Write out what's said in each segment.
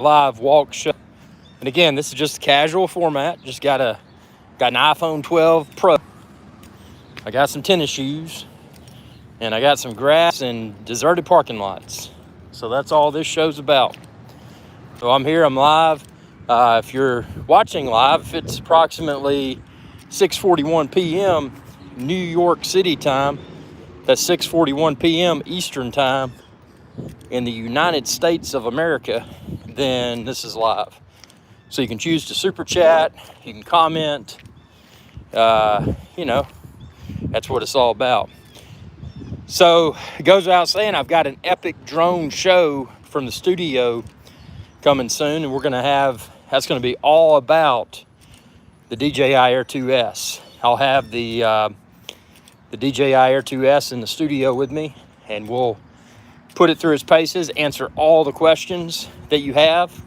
live walk show. And again, this is just a casual format. Just got an iPhone 12 Pro. I got some tennis shoes, and I got some grass and deserted parking lots. So that's all this show's about. So I'm here, I'm live. If you're watching live, it's approximately 6:41 p.m. New York City time. That's 6:41 p.m. Eastern time in the United States of America. Then this is live. So you can choose to super chat, you can comment, that's what it's all about. So it goes without saying, I've got an epic drone show from the studio coming soon, and that's going to be all about the DJI Air 2S. I'll have the DJI Air 2S in the studio with me, and we'll put it through its paces, answer all the questions that you have.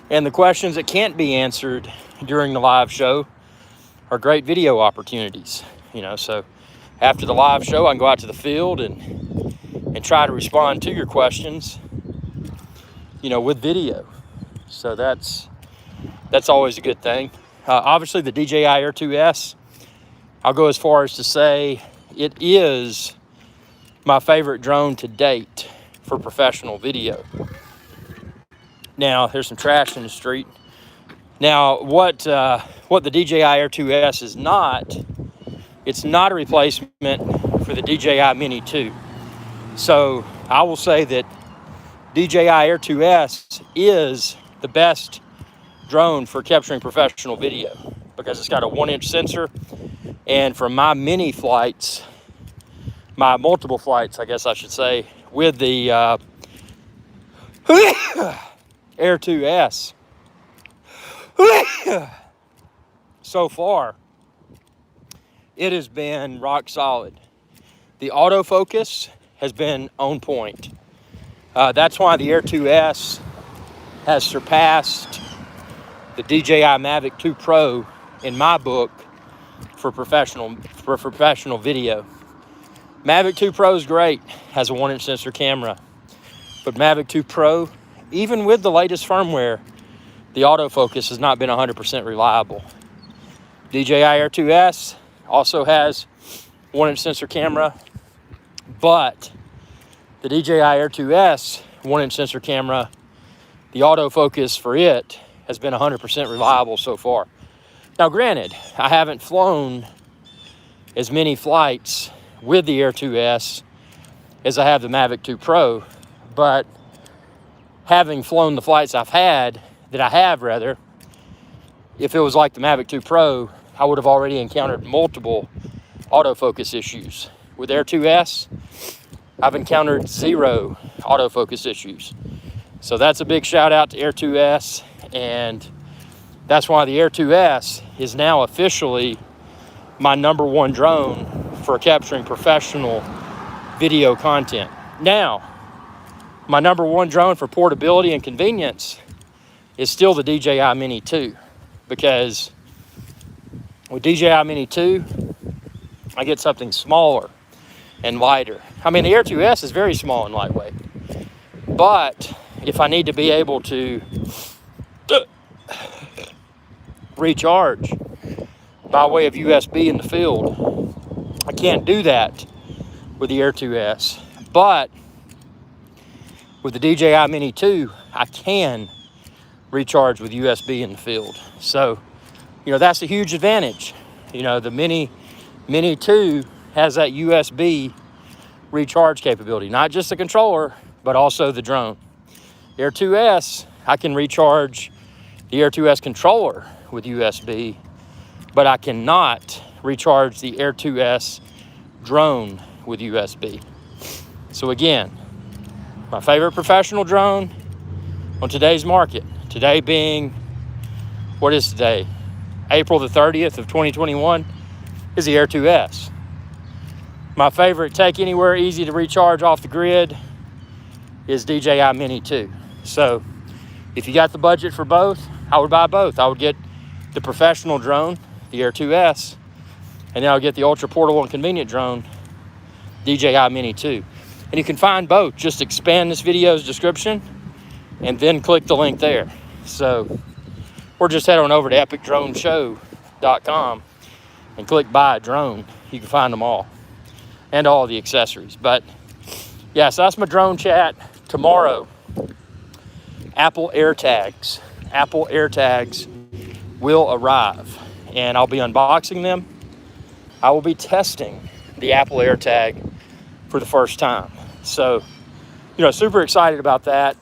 And the questions that can't be answered during the live show are great video opportunities. So after the live show, I can go out to the field and try to respond to your questions, with video. So that's always a good thing. Obviously, the DJI Air 2S, I'll go as far as to say it is my favorite drone to date for professional video. Now, there's some trash in the street. Now, what the DJI Air 2S is not, it's not a replacement for the DJI Mini 2. So I will say that DJI Air 2S is the best drone for capturing professional video because it's got a 1-inch sensor. And for my mini flights, my multiple flights, I guess I should say, with the Air 2S, so far, it has been rock solid. The autofocus has been on point. That's why the Air 2S has surpassed the DJI Mavic 2 Pro in my book for professional video. Mavic 2 Pro is great, has a 1-inch sensor camera, but Mavic 2 Pro, even with the latest firmware, the autofocus has not been 100% reliable. DJI Air 2S also has 1-inch sensor camera, but the DJI Air 2S 1-inch sensor camera, the autofocus for it has been 100% reliable so far. Now, granted, I haven't flown as many flights with the Air 2S as I have the Mavic 2 Pro, but having flown the flights I have, if it was like the Mavic 2 Pro, I would have already encountered multiple autofocus issues. With Air 2S, I've encountered 0 autofocus issues. So that's a big shout out to Air 2S, and that's why the Air 2S is now officially my #1 drone for capturing professional video content. Now, my #1 drone for portability and convenience is still the DJI Mini 2, because with DJI Mini 2, I get something smaller and lighter. I mean, the Air 2S is very small and lightweight, but if I need to be able to recharge by way of USB in the field, I can't do that with the Air 2S. But with the DJI Mini 2, I can recharge with USB in the field. So, that's a huge advantage. The Mini 2 has that USB recharge capability, not just the controller, but also the drone. Air 2S, I can recharge the Air 2S controller with USB, but I cannot recharge the Air 2S drone with USB. So again, my favorite professional drone on today's market, today being, what is today? April the 30th of 2021, is the Air 2S. My favorite take anywhere, easy to recharge off the grid, is DJI Mini 2. So if you got the budget for both, I would buy both. I would get the professional drone, the Air 2S, and then I'll get the ultra portable and convenient drone, DJI Mini 2. And you can find both. Just expand this video's description and then click the link there. So, or just head on over to epicdroneshow.com and click buy a drone. You can find them all and all the accessories. But yeah, so that's my drone chat. Tomorrow, Apple AirTags. Apple AirTags will arrive, and I'll be unboxing them. I will be testing the Apple AirTag for the first time. So, super excited about that.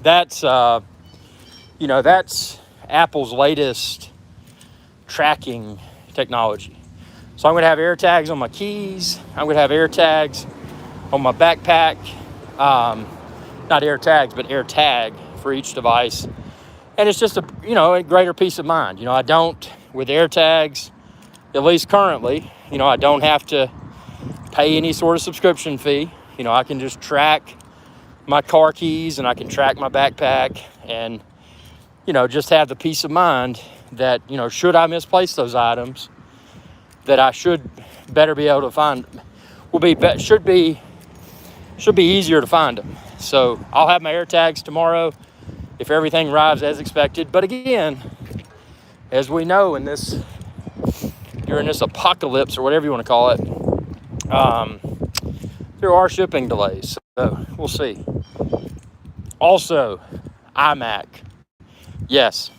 That's Apple's latest tracking technology. So I'm going to have AirTags on my keys. I'm going to have AirTags on my backpack. Not AirTags, but AirTag for each device. And it's just a greater peace of mind. I don't, with AirTags, at least currently, I don't have to pay any sort of subscription fee. I can just track my car keys and I can track my backpack and, just have the peace of mind that, should I misplace those items, that I should better be able to find, should be easier to find them. So I'll have my AirTags tomorrow if everything arrives as expected. But again, as we know during this apocalypse or whatever you want to call it, there are shipping delays. So we'll see. Also, iMac. Yes,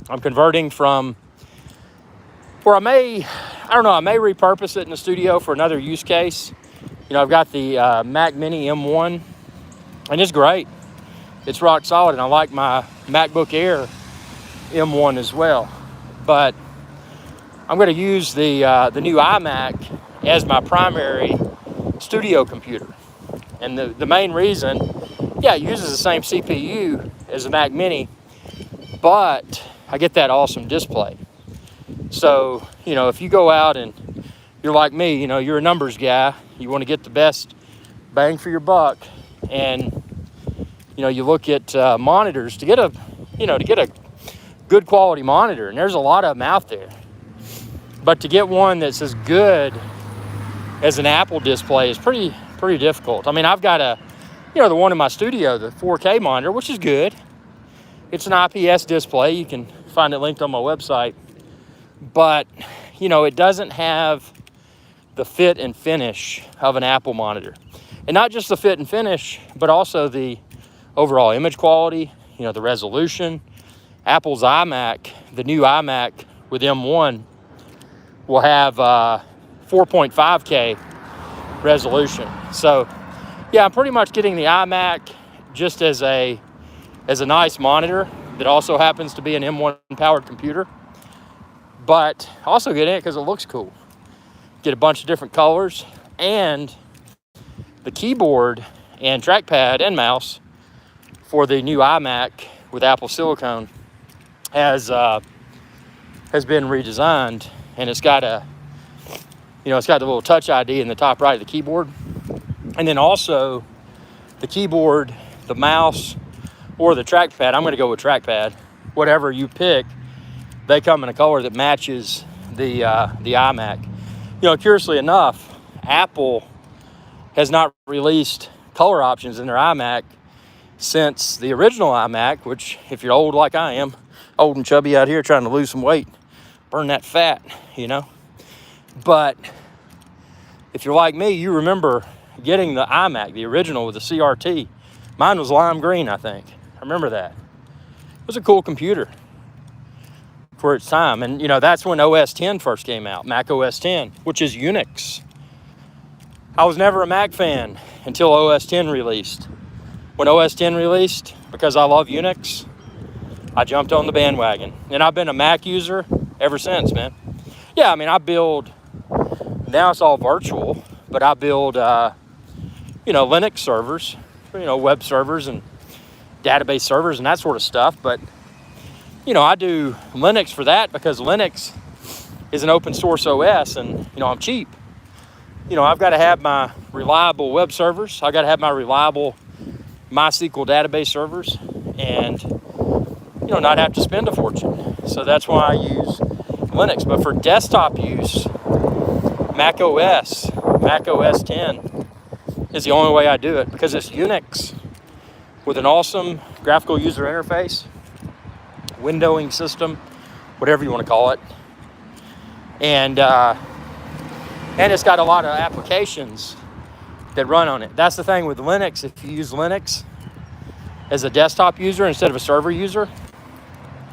I'm converting from where I may repurpose it in the studio for another use case. I've got the Mac Mini M1, and it's great. It's rock solid, and I like my MacBook Air M1 as well. But I'm going to use the new iMac as my primary studio computer. And the main reason, it uses the same CPU as the Mac Mini, but I get that awesome display. So, if you go out and you're like me, you're a numbers guy, you want to get the best bang for your buck, and, you look at monitors to get a good quality monitor, and there's a lot of them out there. But to get one that's as good as an Apple display is pretty difficult. I mean, I've got the one in my studio, the 4K monitor, which is good. It's an IPS display. You can find it linked on my website. But, it doesn't have the fit and finish of an Apple monitor. And not just the fit and finish, but also the overall image quality, the resolution. Apple's iMac, the new iMac with M1, will have 4.5K resolution. So, I'm pretty much getting the iMac just as a nice monitor that also happens to be an M1 powered computer. But also getting it because it looks cool. Get a bunch of different colors, and the keyboard and trackpad and mouse for the new iMac with Apple Silicone has been redesigned, and it's got the little Touch ID in the top right of the keyboard, and then also the keyboard, the mouse, or the trackpad. I'm going to go with trackpad. Whatever you pick, they come in a color that matches the iMac. Curiously enough, Apple has not released color options in their iMac since the original iMac, which, if you're old like I am, old and chubby out here trying to lose some weight, burn that fat, But if you're like me, you remember getting the iMac, the original with the CRT. Mine was lime green, I think. I remember that. It was a cool computer for its time. And, that's when OS X first came out, Mac OS X, which is Unix. I was never a Mac fan until OS X released. When OS X released, because I love Unix, I jumped on the bandwagon. And I've been a Mac user ever since, man. Yeah, I mean, I build, now it's all virtual, but I build, Linux servers, web servers and database servers and that sort of stuff. But, I do Linux for that because Linux is an open source OS, and, I'm cheap. I've got to have my reliable web servers. I've got to have my reliable MySQL database servers and, not have to spend a fortune. So that's why I use Linux. But for desktop use, Mac OS X is the only way I do it because it's Unix. with an awesome graphical user interface, windowing system, whatever you want to call it. And it's got a lot of applications that run on it. That's the thing with Linux. If you use Linux as a desktop user instead of a server user,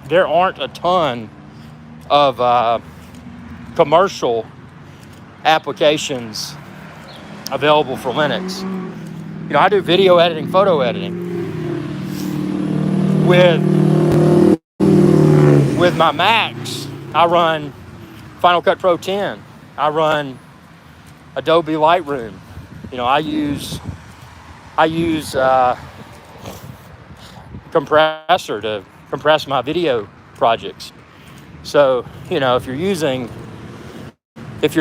there aren't a ton of commercial applications available for Linux. You know, I do video editing, photo editing. With my Macs, I run Final Cut Pro 10. I run Adobe Lightroom. You know, I use compressor to compress my video projects. So, you know, if you're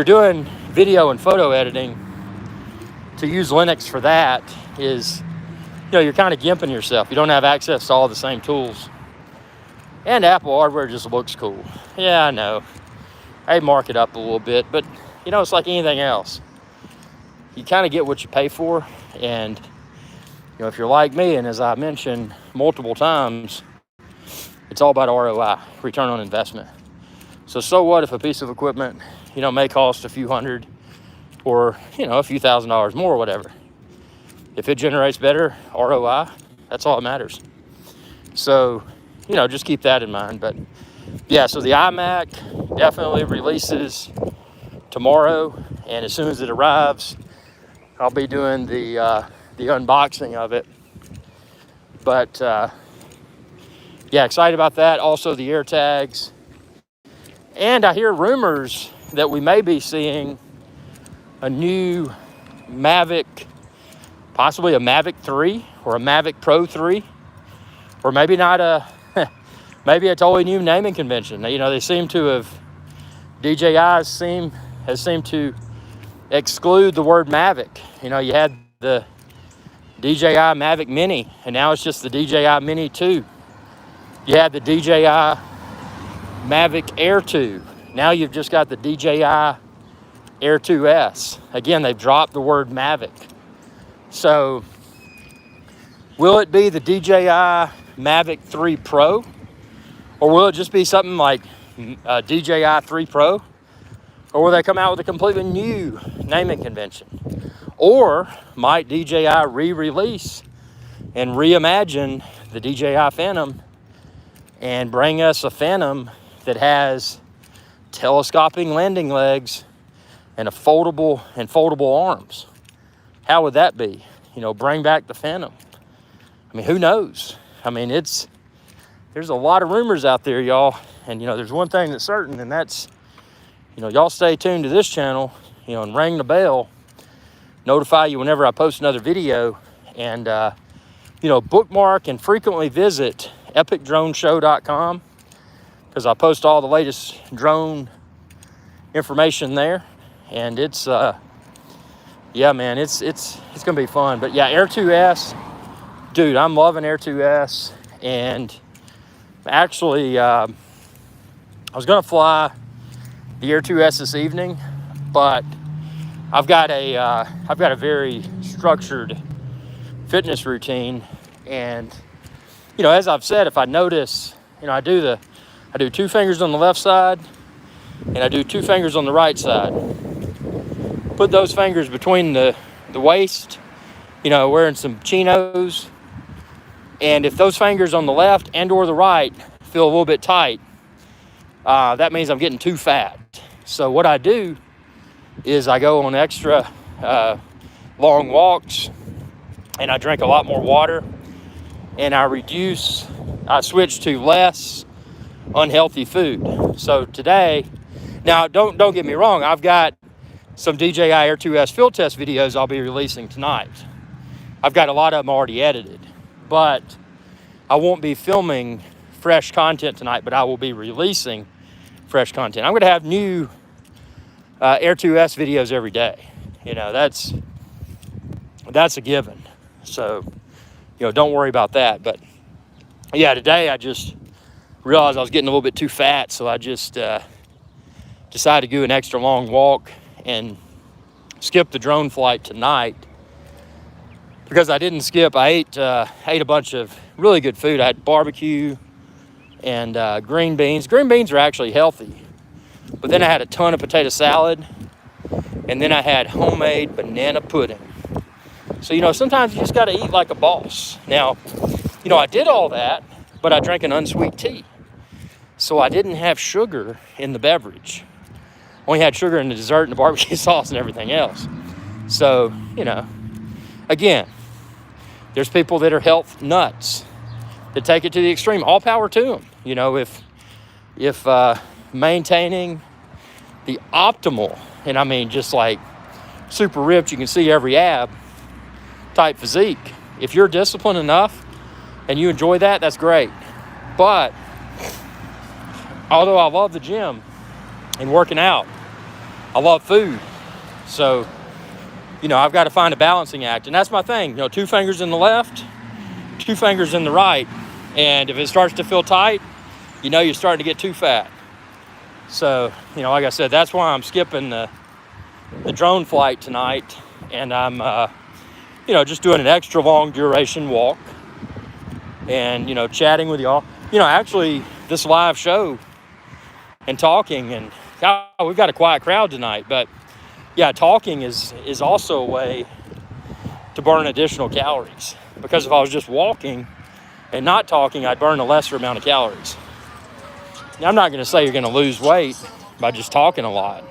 doing video and photo editing, to use Linux for that is, you know, you're kind of gimping yourself. You don't have access to all the same tools. And Apple hardware just looks cool. Yeah, I know. I mark it up a little bit, but, you know, it's like anything else. You kind of get what you pay for. And, you know, if you're like me, and as I mentioned multiple times, it's all about ROI, return on investment. So what if a piece of equipment, you know, may cost a few hundred or, you know, a few $1,000s more or whatever. If it generates better ROI, that's all that matters. So, you know, just keep that in mind. But yeah, so the iMac definitely releases tomorrow, and as soon as it arrives, I'll be doing the unboxing of it. But yeah, excited about that. Also the AirTags. And I hear rumors that we may be seeing a new Mavic, possibly a Mavic 3 or a Mavic Pro 3, or maybe not maybe a totally new naming convention. You know, they seem to have, DJI has seemed to exclude the word Mavic. You know, you had the DJI Mavic Mini, and now it's just the DJI Mini 2. You had the DJI Mavic Air 2. Now you've just got the DJI Air 2S. Again, they've dropped the word Mavic. So, will it be the DJI Mavic 3 Pro? Or will it just be something like DJI 3 Pro? Or will they come out with a completely new naming convention? Or might DJI re-release and reimagine the DJI Phantom and bring us a Phantom that has telescoping landing legs and foldable arms? How would that be? You know, bring back the Phantom. I mean, who knows? I mean, there's a lot of rumors out there, y'all. And, you know, there's one thing that's certain, and that's, you know, y'all stay tuned to this channel, you know, and ring the bell, notify you whenever I post another video, and, you know, bookmark and frequently visit epicdroneshow.com, because I post all the latest drone information there. And it's yeah, man, it's gonna be fun. But yeah, Air 2S, dude, I'm loving Air 2S. And actually, I was gonna fly the Air 2S this evening, but I've got a very structured fitness routine. And, you know, as I've said, if I notice, you know, I do 2 fingers on the left side and I do 2 fingers on the right side. Put those fingers between the waist, you know, wearing some chinos. And if those fingers on the left and or the right feel a little bit tight, that means I'm getting too fat. So what I do is I go on extra long walks, and I drink a lot more water, and I switch to less unhealthy food. So today, now don't get me wrong, I've got some DJI Air 2S field test videos I'll be releasing tonight. I've got a lot of them already edited, but I won't be filming fresh content tonight, but I will be releasing fresh content. I'm going to have new Air 2S videos every day. You know, that's a given. So, you know, don't worry about that. But yeah, today I just realized I was getting a little bit too fat, so I just decided to do an extra long walk and skip the drone flight tonight. because I didn't skip. I ate a bunch of really good food. I had barbecue and green beans. Green beans are actually healthy. But then I had a ton of potato salad, and then I had homemade banana pudding. So, sometimes you just got to eat like a boss. Now, I did all that, but I drank an unsweet tea. So I didn't have sugar in the beverage. Only had sugar in the dessert and the barbecue sauce and everything else. So, again, there's people that are health nuts that take it to the extreme. All power to them. If maintaining the optimal, and I mean just like super ripped, you can see every ab type physique. If you're disciplined enough and you enjoy that, that's great. But although I love the gym and working out, I love food. So, I've got to find a balancing act. And that's my thing. 2 fingers in the left, 2 fingers in the right. And if it starts to feel tight, you're starting to get too fat. So, like I said, that's why I'm skipping the drone flight tonight. And I'm, just doing an extra long duration walk and, chatting with y'all. Actually, this live show and talking, and we've got a quiet crowd tonight, but yeah, talking is also a way to burn additional calories, because if I was just walking and not talking, I'd burn a lesser amount of calories. Now, I'm not going to say you're going to lose weight by just talking a lot.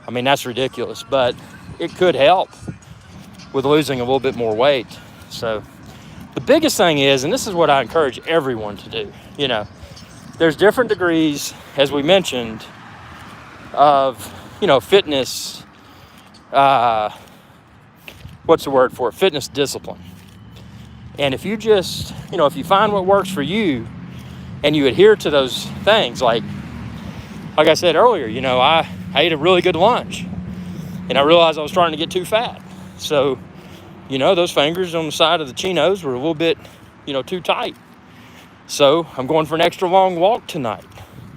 I mean, that's ridiculous, but it could help with losing a little bit more weight. So the biggest thing is, and this is what I encourage everyone to do, there's different degrees, as we mentioned, of, fitness, what's the word for it? Fitness discipline. And if you just, if you find what works for you and you adhere to those things, like I said earlier, I ate a really good lunch and I realized I was starting to get too fat. So, those fingers on the side of the chinos were a little bit, too tight. So I'm going for an extra long walk tonight.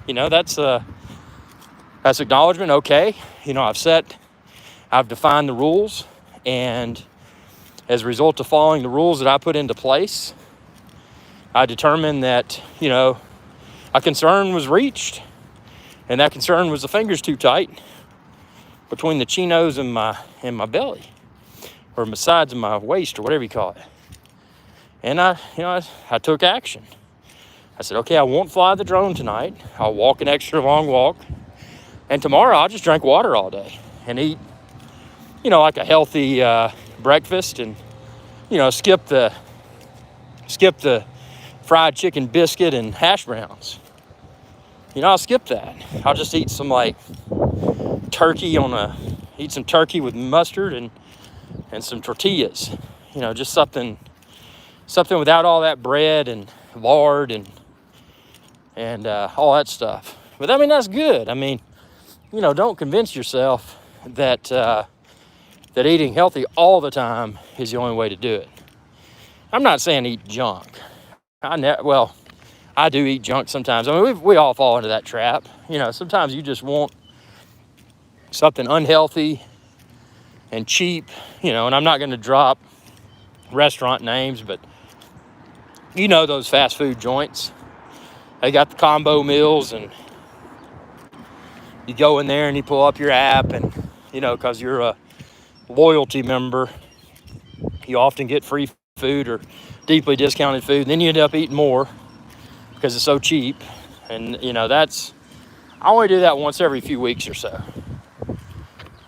That's acknowledgement. Okay. I've defined the rules, and as a result of following the rules that I put into place, I determined that, a concern was reached, and that concern was the fingers too tight between the chinos and my belly, or my sides of my waist, or whatever you call it. And I took action. I said, okay, I won't fly the drone tonight. I'll walk an extra long walk. And tomorrow I'll just drink water all day and eat, like a healthy breakfast, and, skip the fried chicken biscuit and hash browns. I'll skip that. I'll just eat some turkey eat some turkey with mustard and some tortillas. Just something without all that bread and lard and all that stuff. But I mean, that's good. I mean, don't convince yourself that eating healthy all the time is the only way to do it. I'm not saying eat junk. I do eat junk sometimes. I mean, we all fall into that trap. Sometimes you just want something unhealthy and cheap, and I'm not going to drop restaurant names, but those fast food joints. They got the combo meals, and you go in there and you pull up your app, and, because you're a loyalty member, you often get free food or deeply discounted food, and then you end up eating more because it's so cheap. And, I only do that once every few weeks or so.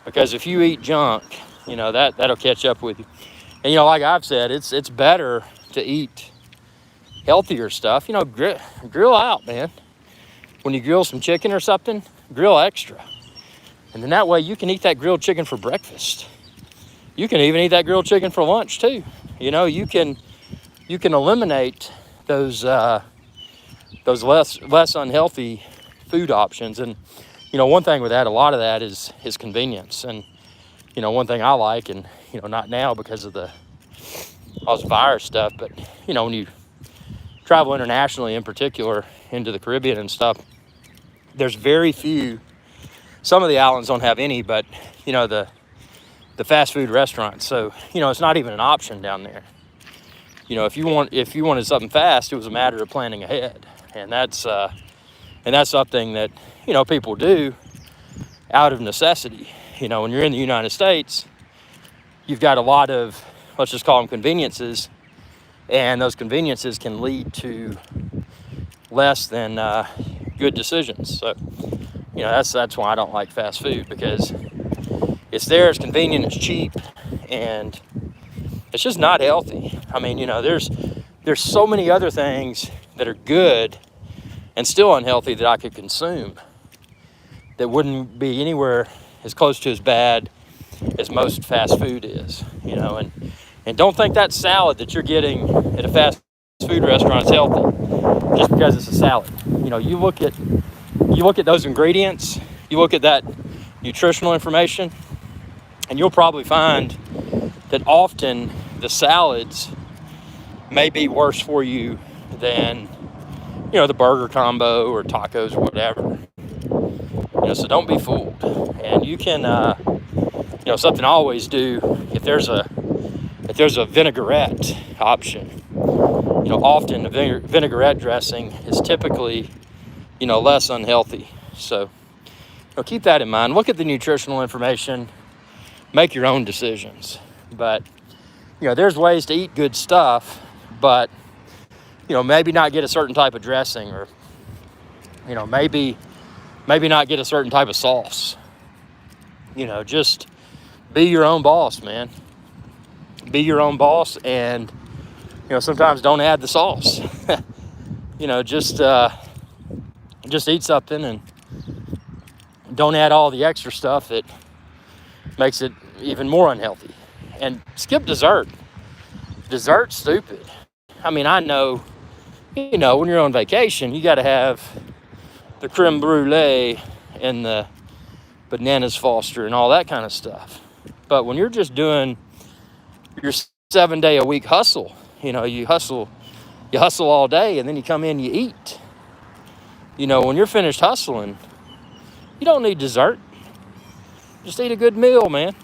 Because if you eat junk, that'll catch up with you. And, like I've said, it's better to eat healthier stuff. Grill out, man. When you grill some chicken or something, grill extra. And then that way you can eat that grilled chicken for breakfast. You can even eat that grilled chicken for lunch too. You can eliminate those less unhealthy food options. And one thing with that, a lot of that is convenience. And one thing I like, and not now because of all this virus stuff, but when you travel internationally, in particular into the Caribbean and stuff, there's very few. Some of the islands don't have any, but the the fast food restaurants. So, it's not even an option down there. If you wanted something fast, it was a matter of planning ahead. And that's something that, people do out of necessity. When you're in the United States, you've got a lot of, let's just call them conveniences, and those conveniences can lead to less than good decisions. So, that's why I don't like fast food, because it's there, it's convenient, it's cheap, and it's just not healthy. I mean, there's so many other things that are good and still unhealthy that I could consume that wouldn't be anywhere as close to as bad as most fast food is, and don't think that salad that you're getting at a fast food restaurant is healthy just because it's a salad. You look at those ingredients, you look at that nutritional information, and you'll probably find that often the salads may be worse for you than, the burger combo or tacos or whatever. So don't be fooled. And you can, something I always do, if there's a vinaigrette option, often the vinaigrette dressing is typically, less unhealthy. So, keep that in mind. Look at the nutritional information, make your own decisions. But, there's ways to eat good stuff, but, maybe not get a certain type of dressing, or, maybe not get a certain type of sauce. Just be your own boss, man. Be your own boss, and, sometimes don't add the sauce. Just eat something and don't add all the extra stuff that makes it even more unhealthy. And skip dessert. Dessert's stupid. I mean, I know, when you're on vacation, you got to have the creme brulee and the bananas Foster and all that kind of stuff. But when you're just doing your 7-day-a-week hustle, you hustle all day, and then you come in, you eat. When you're finished hustling, you don't need dessert. Just eat a good meal, man.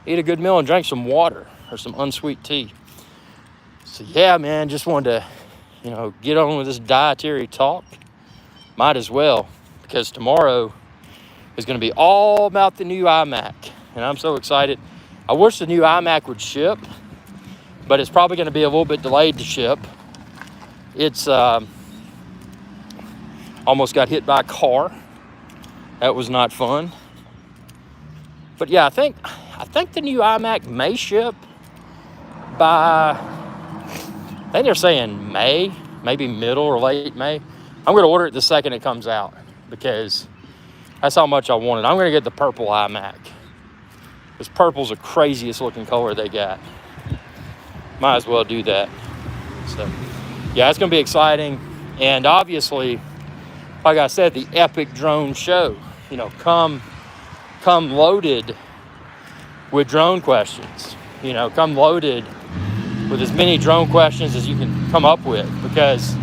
Eat a good meal and drink some water or some unsweet tea. So yeah, man, just wanted to, get on with this dietary talk. Might as well, because tomorrow is going to be all about the new iMac, and I'm so excited. I wish the new iMac would ship, but it's probably going to be a little bit delayed to ship. It's almost got hit by a car. That was not fun. But yeah, I think the new iMac may ship by, I think they're saying May, maybe middle or late May. I'm going to order it the second it comes out, because that's how much I want it. I'm going to get the purple iMac, because purple's the craziest looking color they got. Might as well do that. So yeah, it's going to be exciting. And obviously, like I said, the epic drone show, come loaded with drone questions. Come loaded with as many drone questions as you can come up with, because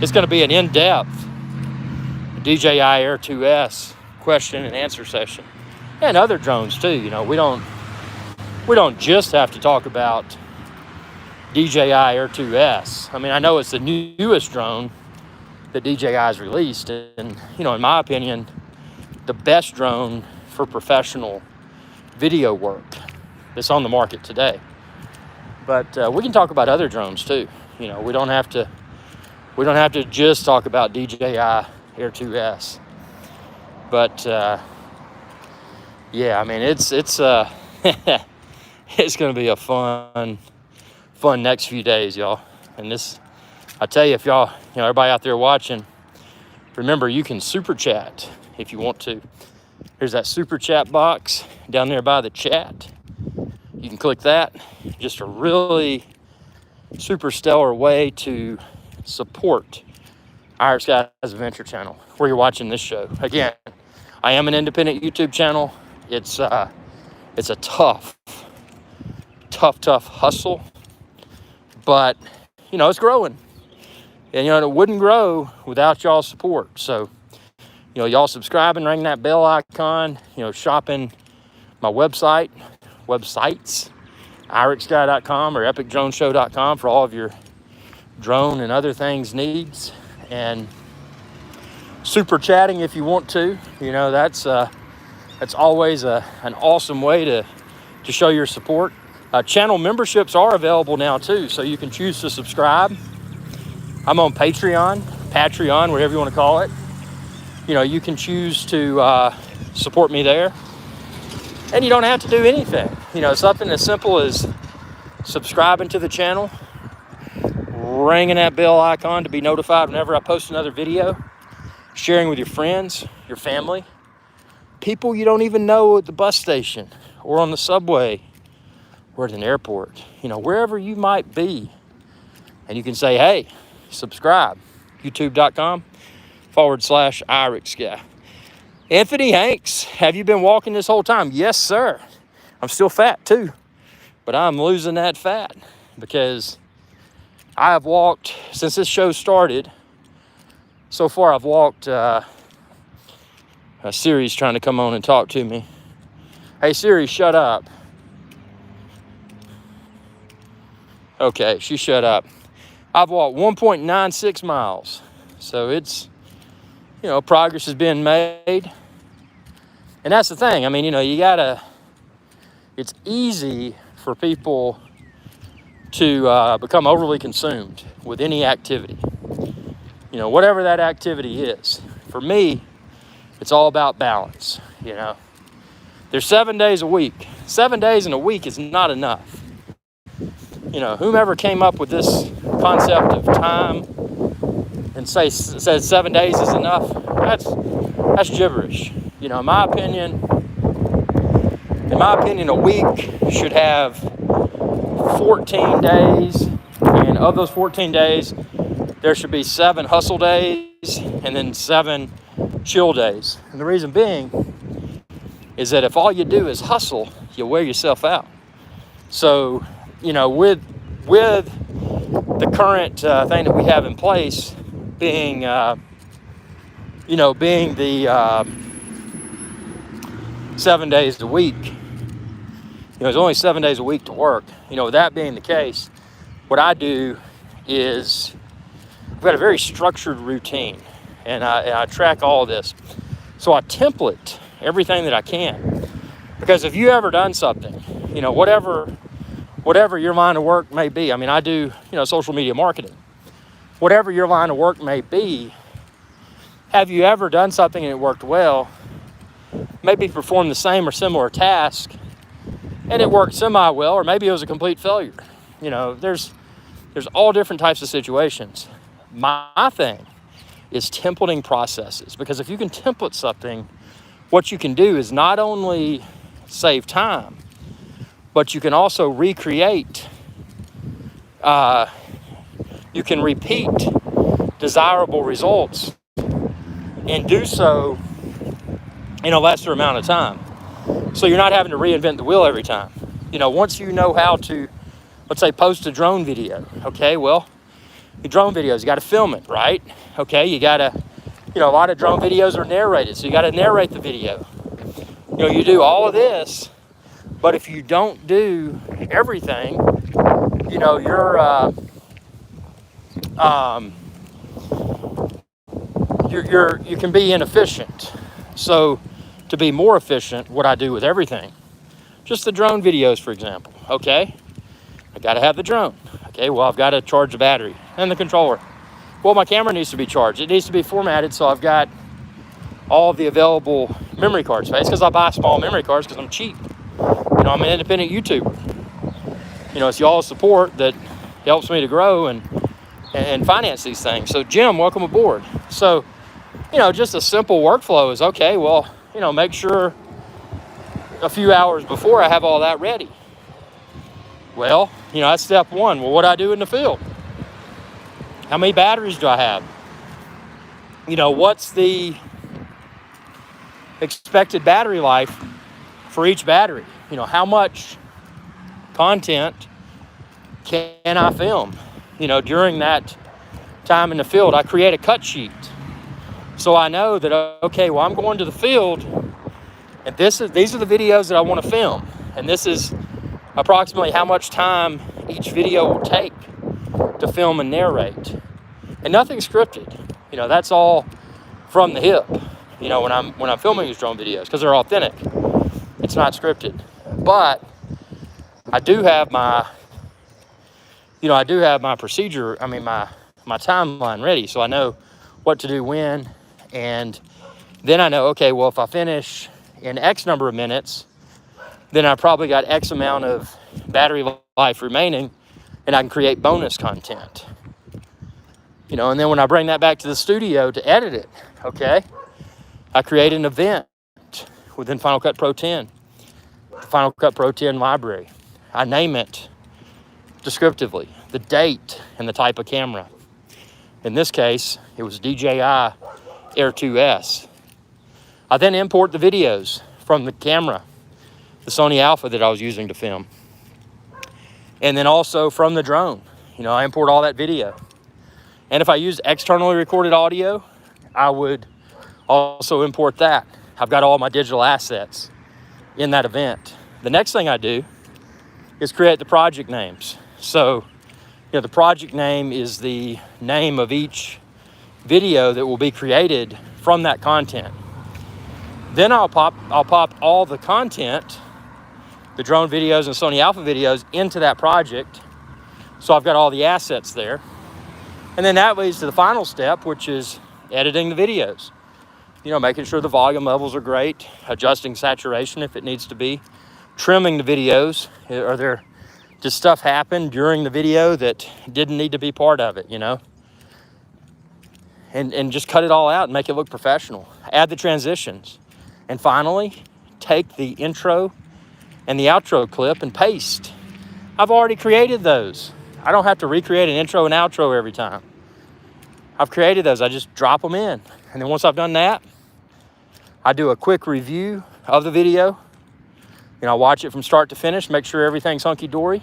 it's going to be an in-depth DJI Air 2S question and answer session, and other drones too. We don't just have to talk about DJI Air 2S. I mean, I know it's the newest drone that DJI has released, and in my opinion, the best drone for professional video work that's on the market today. But we can talk about other drones too. We don't have to just talk about DJI Air 2S. But yeah, I mean, it's it's going to be a fun next few days, y'all. And this, I tell you, if y'all, everybody out there watching, remember, you can super chat if you want to. There's that super chat box down there by the chat. You can click that. Just a really super stellar way to support Our Skies Adventure channel, where you're watching this show. Again, I am an independent YouTube channel. It's a tough hustle, but it's growing, and it wouldn't grow without y'all's support. So y'all subscribing, ring that bell icon, shopping my websites, irixguy.com or epicdroneshow.com for all of your drone and other things needs. And super chatting if you want to. That's always an awesome way to show your support. Channel memberships are available now too, so you can choose to subscribe. I'm on Patreon, whatever you want to call it. You can choose to support me there. And you don't have to do anything. Something as simple as subscribing to the channel, ringing that bell icon to be notified whenever I post another video, sharing with your friends, your family, people you don't even know at the bus station or on the subway or at an airport, wherever you might be. And you can say, hey, subscribe, youtube.com/IrixGuy. Anthony Hanks, have you been walking this whole time? Yes, sir. I'm still fat too, but I'm losing that fat because I have walked, since this show started, so far I've walked, Siri's trying to come on and talk to me. Hey, Siri, shut up. Okay, she shut up. I've walked 1.96 miles. So it's, progress is being made. And that's the thing. I mean, it's easy for people to become overly consumed with any activity. Whatever that activity is. For me, it's all about balance. There's 7 days a week. 7 days in a week is not enough. Whomever came up with this concept of time and says 7 days is enough, that's gibberish. In my opinion, a week should have 14 days, and of those 14 days, there should be 7 hustle days and then 7 chill days. And the reason being is that if all you do is hustle, you'll wear yourself out. So, with the current thing that we have in place being, being the 7 days a week, there's only 7 days a week to work. With that being the case, what I do is I've got a very structured routine, and I track all of this. So I template everything that I can, because if you ever done something, whatever your line of work may be. I mean, I do, social media marketing. Whatever your line of work may be, have you ever done something and it worked well? Maybe performed the same or similar task and it worked semi-well, or maybe it was a complete failure. There's all different types of situations. My thing is templating processes, because if you can template something, what you can do is not only save time, but you can also recreate, you can repeat desirable results and do so in a lesser amount of time. So you're not having to reinvent the wheel every time. Once you know how to, let's say, post a drone video, okay, well, your drone videos, you got to film it, right? Okay, you got to, a lot of drone videos are narrated, so you got to narrate the video. You do all of this, but if you don't do everything, you can be inefficient. So to be more efficient, what I do with everything, just the drone videos, for example, okay? I got to have the drone. Okay, well, I've got to charge the battery and the controller. Well, my camera needs to be charged. It needs to be formatted, so I've got all of the available memory card space, because I buy small memory cards because I'm cheap. I'm an independent YouTuber. It's y'all's support that helps me to grow and finance these things. So, Jim, welcome aboard. So, just a simple workflow is, okay, well, make sure a few hours before I have all that ready. Well, that's step one. Well, what do I do in the field? How many batteries do I have? What's the expected battery life for each battery? How much content can I film? During that time in the field, I create a cut sheet. So I know that, okay, well, I'm going to the field And these are the videos that I want to film. And this is approximately how much time each video will take to film and narrate. And nothing's scripted. You know, that's all from the hip. You know, when I'm filming these drone videos, because they're authentic. It's not scripted. But I do have my procedure, my timeline ready, so I know what to do when, and then I know, okay, well, if I finish in X number of minutes, then I probably got X amount of battery life remaining, and I can create bonus content. You know, and then when I bring that back to the studio to edit it, okay, I create an event within Final Cut Pro 10, the Final Cut Pro 10 library. I name it descriptively, the date and the type of camera. In this case, it was DJI Air 2S. I then import the videos from the camera, the Sony Alpha that I was using to film. And then also from the drone, you know, I import all that video. And if I use externally recorded audio, I would also import that. I've got all my digital assets in that event. The next thing I do is create the project names. So, you know, the project name is the name of each video that will be created from that content. Then I'll pop all the content, the drone videos and Sony Alpha videos, into that project. So I've got all the assets there. And then that leads to the final step, which is editing the videos. You know, making sure the volume levels are great, adjusting saturation if it needs to be, trimming the videos. Does stuff happen during the video that didn't need to be part of it, you know? And just cut it all out and make it look professional. Add the transitions. And finally, take the intro and the outro clip and paste. I've already created those. I don't have to recreate an intro and outro every time. I've created those. I just drop them in. And then once I've done that, I do a quick review of the video. You know, I watch it from start to finish, make sure everything's hunky-dory.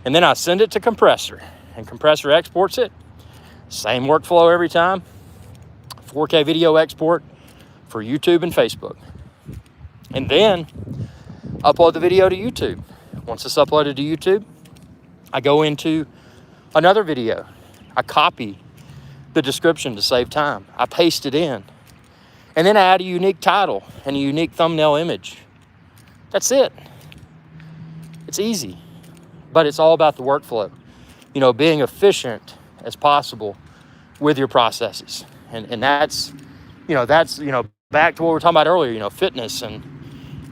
And then I send it to Compressor. And Compressor exports it. Same workflow every time. 4K video export for YouTube and Facebook. And then upload the video to YouTube. Once it's uploaded to YouTube, I go into another video. I copy the description to save time. I paste it in. And then I add a unique title and a unique thumbnail image. That's it. It's easy, but it's all about the workflow. You know, being efficient as possible with your processes. And that's back to what we were talking about earlier, you know, fitness and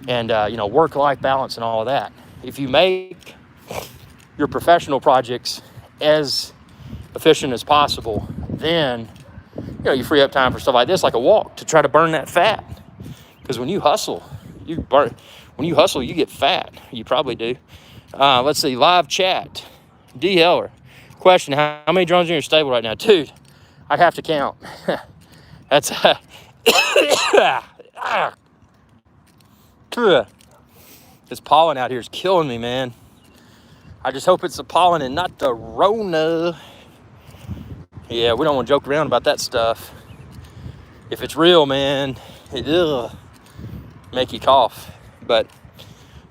work-life balance and all of that. If you make your professional projects as efficient as possible, then, you know, you free up time for stuff like this, like a walk, to try to burn that fat. Because when you hustle, you get fat. You probably do. Let's see, live chat. D. Heller. Question, how many drones are in your stable right now? Dude, I'd have to count. That's... This pollen out here is killing me, man. I just hope it's the pollen and not the Rona. Yeah, we don't want to joke around about that stuff. If it's real, man, it'll make you cough. But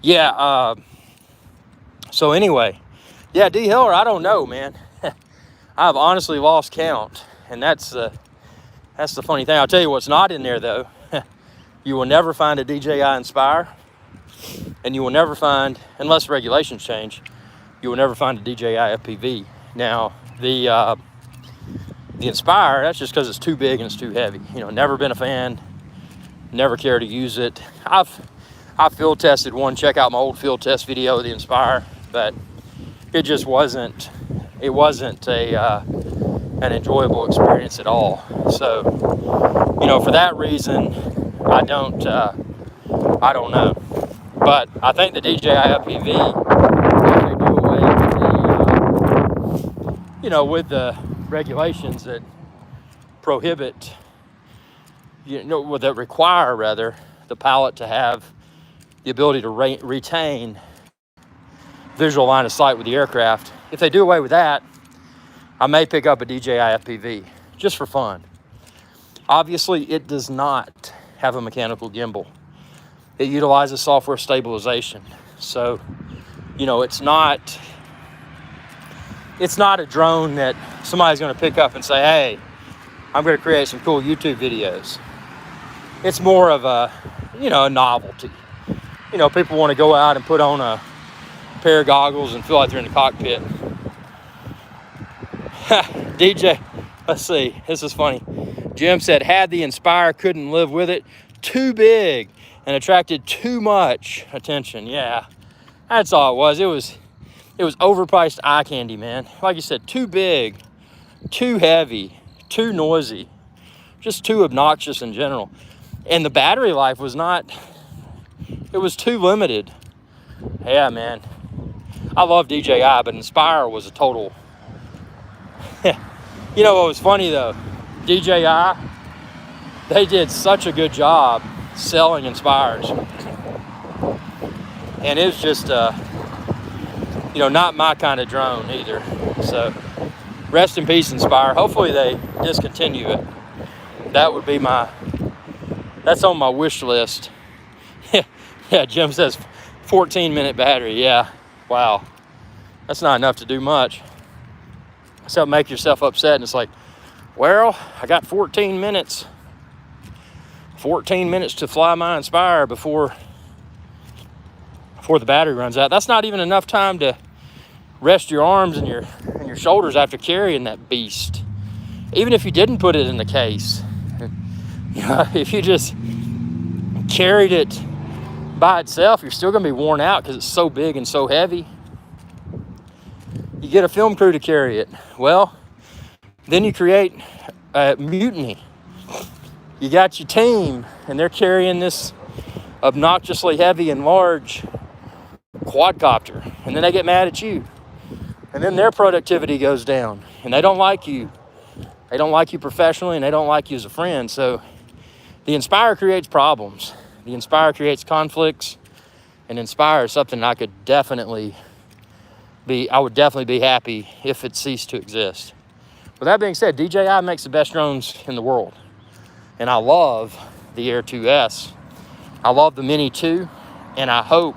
yeah, so anyway, yeah, D. Heller, I don't know, man. I've honestly lost count, and that's the funny thing. I'll tell you what's not in there, though. You will never find a DJI Inspire, and you will never find, unless regulations change, you will never find a DJI FPV. Now, the Inspire, that's just because it's too big and it's too heavy. You know, never been a fan, never care to use it. I've field tested one. Check out my old field test video of the Inspire, but it just wasn't. It wasn't an enjoyable experience at all. So, you know, for that reason, I don't know. But I think the DJI FPV, if they do away with with the regulations that prohibit, that require rather, the pilot to have the ability to retain visual line of sight with the aircraft. If they do away with that, I may pick up a DJI FPV just for fun. Obviously, it does not have a mechanical gimbal. it utilizes software stabilization. So, you know, it's not a drone that somebody's going to pick up and say, hey, I'm going to create some cool YouTube videos. It's more of a, you know, a novelty. You know, people want to go out and put on a pair of goggles and feel like they're in the cockpit. DJ, let's see, this is funny. Jim said, had the Inspire, couldn't live with it. Too big and attracted too much attention. Yeah, that's all it was. It was overpriced eye candy, man. Like you said, too big, too heavy, too noisy, just too obnoxious in general. And the battery life was not, it was too limited. Yeah, man. I love DJI, but Inspire was a total. You know what was funny though? DJI, they did such a good job selling Inspires. And it was just, you know, not my kind of drone either. So rest in peace, Inspire. Hopefully they discontinue it. That would be that's on my wish list. Yeah, Jim says 14-minute battery. Yeah, wow. That's not enough to do much. So make yourself upset and it's like, well, I got 14 minutes. 14 minutes to fly my Inspire before the battery runs out. That's not even enough time to rest your arms and your shoulders after carrying that beast. Even if you didn't put it in the case, you know, if you just carried it by itself, you're still going to be worn out because it's so big and so heavy. You get a film crew to carry it. Well, then you create a mutiny. You got your team, and they're carrying this obnoxiously heavy and large quadcopter, and then they get mad at you. And then their productivity goes down, and they don't like you. They don't like you professionally, and they don't like you as a friend. So the Inspire creates problems. The Inspire creates conflicts, and Inspire is something I would definitely be happy if it ceased to exist. With that being said, DJI makes the best drones in the world. And I love the Air 2S. I love the Mini 2, and I hope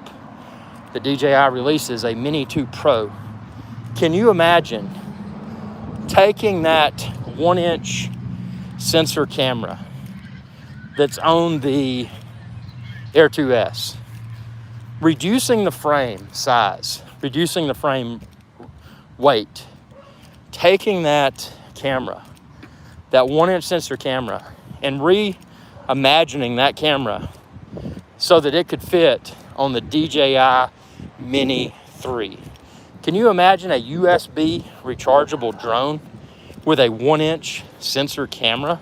that DJI releases a Mini 2 Pro. Can you imagine taking that 1-inch sensor camera that's on the Air 2S, reducing the frame size, reducing the frame weight, taking that camera, that 1-inch sensor camera, and reimagining that camera so that it could fit on the DJI Mini 3. Can you imagine a USB rechargeable drone with a 1-inch sensor camera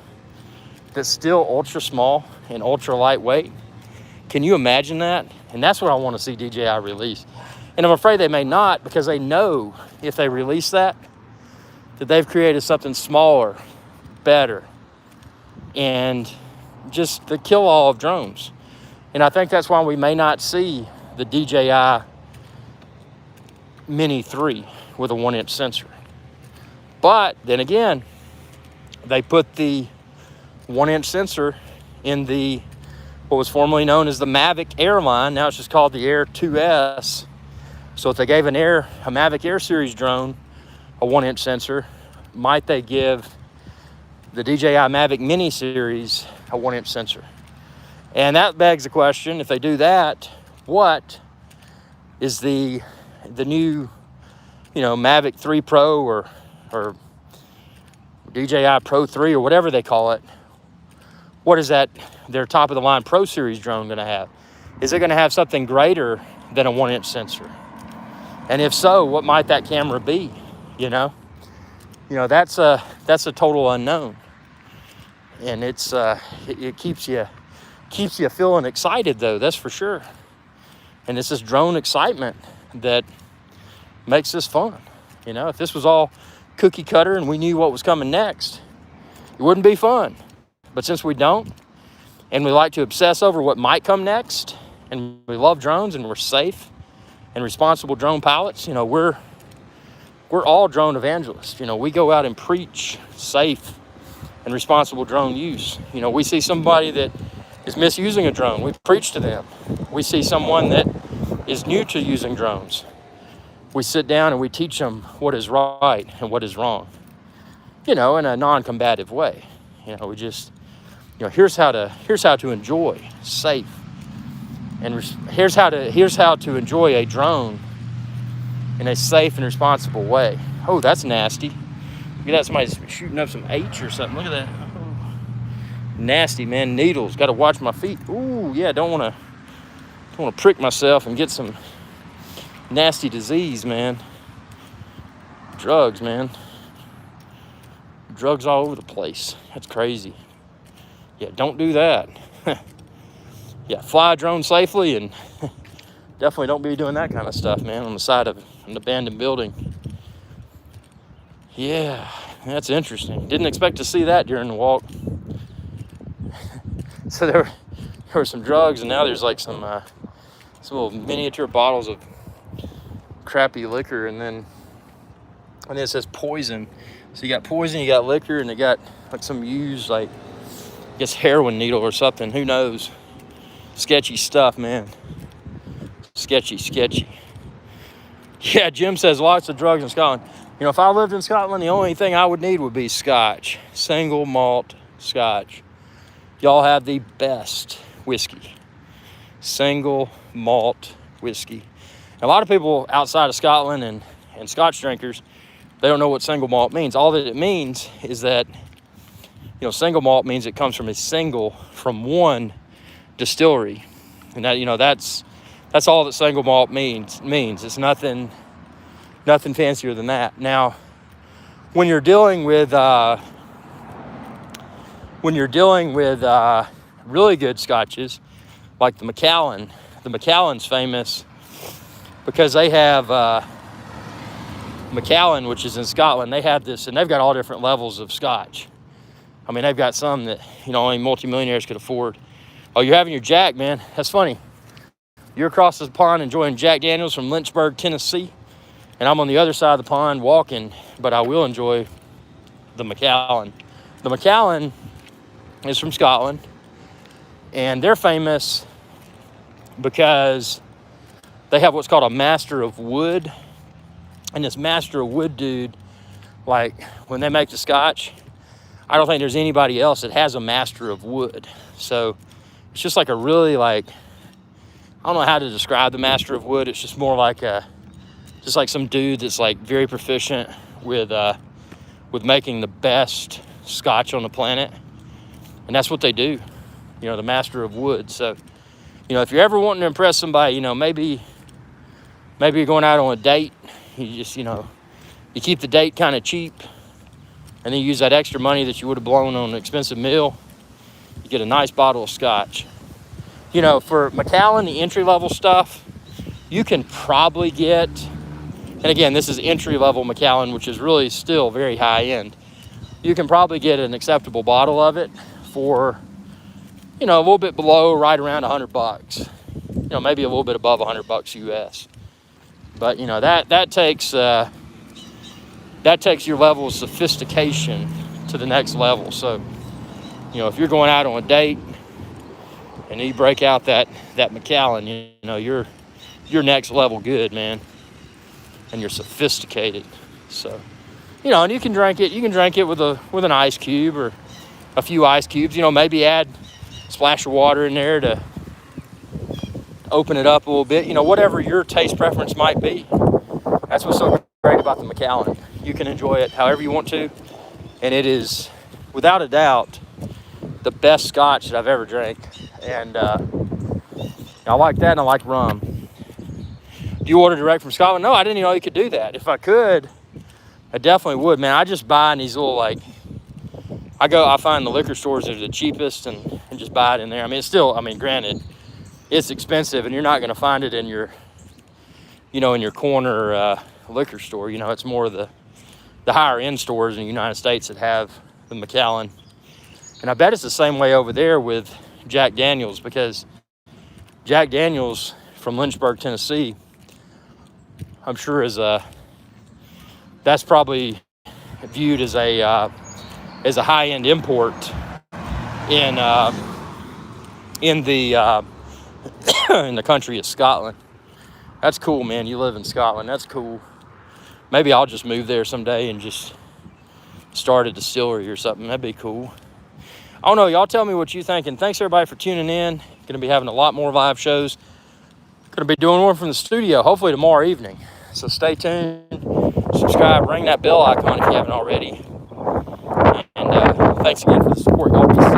that's still ultra small and ultra lightweight? Can you imagine that? And that's what I want to see DJI release. And I'm afraid they may not, because they know if they release that they've created something smaller, better, and just the kill-all of drones. And I think that's why we may not see the DJI Mini 3 with a 1-inch sensor. But then again, they put the 1-inch sensor in the what was formerly known as the Mavic Air line. Now it's just called the Air 2S. So if they gave a Mavic Air series drone a 1-inch sensor, might they give the DJI Mavic Mini series a 1-inch sensor? And that begs the question, if they do that, what is the new, Mavic 3 Pro or DJI Pro 3 or whatever they call it? What is that, their top of the line Pro Series drone going to have? Is it going to have something greater than a 1-inch sensor? And if so, what might that camera be? That's a total unknown. And it keeps you feeling excited though, that's for sure. And it's this drone excitement that makes this fun. If this was all cookie cutter and we knew what was coming next, it wouldn't be fun. But since we don't, and we like to obsess over what might come next, and we love drones and we're safe and responsible drone pilots, we're all drone evangelists. We go out and preach safe and responsible drone use. We see somebody that is misusing a drone. We preach to them. We see someone that is new to using drones. We sit down and we teach them what is right and what is wrong, in a non-combative way. We just, here's how to enjoy safe, and here's how to enjoy a drone in a safe and responsible way. Oh, that's nasty. Look at that, somebody's shooting up some H or something. Look at that. Oh, nasty, man. Needles. Got to watch my feet. Ooh, yeah, don't want to prick myself and get some nasty disease, man. Drugs, man. Drugs all over the place. That's crazy. Yeah, don't do that. Yeah, fly a drone safely, and definitely don't be doing that kind of stuff, man, on the side of an abandoned building. Yeah, that's interesting. Didn't expect to see that during the walk. So there were some drugs, and now there's like some little miniature bottles of crappy liquor, and then it says poison. So you got poison, you got liquor, and they got like some used, like, I guess heroin needle or something. Who knows? Sketchy stuff, man. Sketchy. Yeah, Jim says lots of drugs in Scotland. If I lived in Scotland, the only thing I would need would be scotch. Single malt scotch. Y'all have the best whiskey. Single malt whiskey. A lot of people outside of Scotland and scotch drinkers, they don't know what single malt means. All that it means is that, single malt means it comes from one distillery. And that, that's all that single malt means. It's nothing fancier than that. Now, when you're dealing with really good scotches, like the Macallan's famous because they have Macallan, which is in Scotland. They have this, and they've got all different levels of scotch. I mean, they've got some that only multimillionaires could afford. Oh, you're having your Jack, man. That's funny. You're across the pond enjoying Jack Daniels from Lynchburg, Tennessee, and I'm on the other side of the pond walking, but I will enjoy the Macallan. The Macallan is from Scotland, and they're famous because they have what's called a master of wood. And this master of wood dude, like, when they make the scotch, I don't think there's anybody else that has a master of wood. So it's just like a really, like, I don't know how to describe the master of wood. It's just more like just like some dude that's like very proficient with making the best scotch on the planet. And that's what they do, the master of wood. So, if you're ever wanting to impress somebody, maybe you're going out on a date. You just, you keep the date kind of cheap, and then you use that extra money that you would have blown on an expensive meal. You get a nice bottle of scotch. For Macallan, the entry-level stuff, you can probably get, and again, this is entry-level Macallan, which is really still very high-end. You can probably get an acceptable bottle of it for, a little bit below, right around $100. Maybe a little bit above $100 US. But that takes your level of sophistication to the next level. So, if you're going out on a date and you break out that Macallan, you're next level good, man. And you're sophisticated. So, and you can drink it. You can drink it with an ice cube or a few ice cubes. Maybe add a splash of water in there to open it up a little bit. Whatever your taste preference might be. That's what's so great about the Macallan. You can enjoy it however you want to, and it is, without a doubt, the best scotch that I've ever drank. And I like that, and I like rum. Do you order direct from Scotland? No, I didn't even know you could do that. If I could, I definitely would, man. I just buy in these little, like, I find the liquor stores that are the cheapest and just buy it in there. I mean, it's still, granted, it's expensive, and you're not going to find it in your, in your corner liquor store. It's more the higher end stores in the United States that have the Macallan. And I bet it's the same way over there with Jack Daniels, because Jack Daniels from Lynchburg, Tennessee, I'm sure that's probably viewed as a high-end import in in the in the country of Scotland. That's cool, man. You live in Scotland. That's cool. Maybe I'll just move there someday and just start a distillery or something. That'd be cool. I don't know. Y'all tell me what you think. And thanks, everybody, for tuning in. Going to be having a lot more live shows. Going to be doing one from the studio, hopefully tomorrow evening. So stay tuned. Subscribe. Ring that bell icon if you haven't already. And thanks again for the support. Y'all be safe.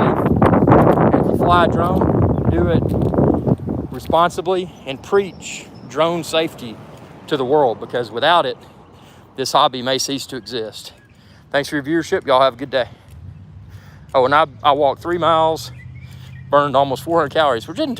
And if you fly a drone, do it responsibly and preach drone safety to the world, because without it, this hobby may cease to exist. Thanks for your viewership. Y'all have a good day. Oh, and I walked 3 miles, burned almost 400 calories, which isn't too